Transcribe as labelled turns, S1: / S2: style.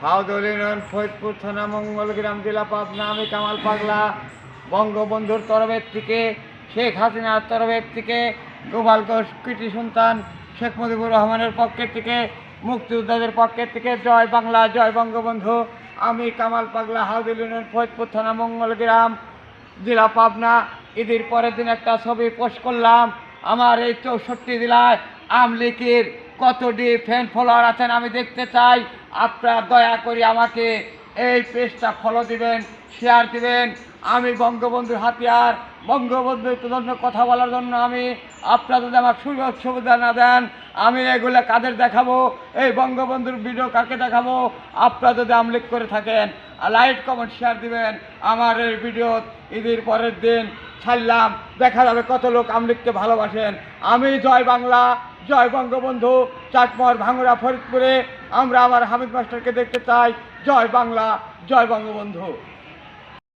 S1: হাওদল union Faridpur থানা মঙ্গলগ্রাম জেলা পাবনা। আমি কামাল পাগলা বঙ্গবন্ধুর তরফের থেকে, শেখ হাসিনার তরফের থেকে, গোপালগঞ্জ কৃতি সন্তান শেখ মুজিবুর রহমানের পক্ষের থেকে, মুক্তিযোদ্ধাদের পক্ষের থেকে জয় বাংলা, জয় বঙ্গবন্ধু। আমি কামাল পাগলা হাওদল ইউনিয়ন ফরিদপুর থানা মঙ্গলগ্রাম জেলা পাবনা। ঈদের পরের দিন একটা ছবি পোস্ট করলাম। আমার এই 64 জেলায় আমলিকির কতটি ফ্যান ফলোয়ার আছেন আমি দেখতে চাই। আপনারা দয়া করে আমাকে এই পেজটা ফলো দিবেন, শেয়ার দিবেন। আমি বঙ্গবন্ধুর হাতিয়ার, বঙ্গবন্ধুর জন্য কথা বলার জন্য আমি, আপনারা যদি আমার সুযোগ সুবিধা না দেন, আমি এগুলো কাদের দেখাবো? এই বঙ্গবন্ধুর ভিডিও কাকে দেখাবো? আপনারা যদি আমলিক করে থাকেন লাইক কমেন্ট শেয়ার দিবেন। আমার এই ভিডিও ঈদের পরের দিন ছাড়লাম, দেখা যাবে কত লোক আমলিককে ভালোবাসেন। আমি জয় বাংলা, জয় বঙ্গবন্ধু। চাটমোহর, ভাঙুরা, ফরিদপুরে আমরা আমার হামিদ মাস্টারকে দেখতে চাই। জয় বাংলা, জয় বঙ্গবন্ধু।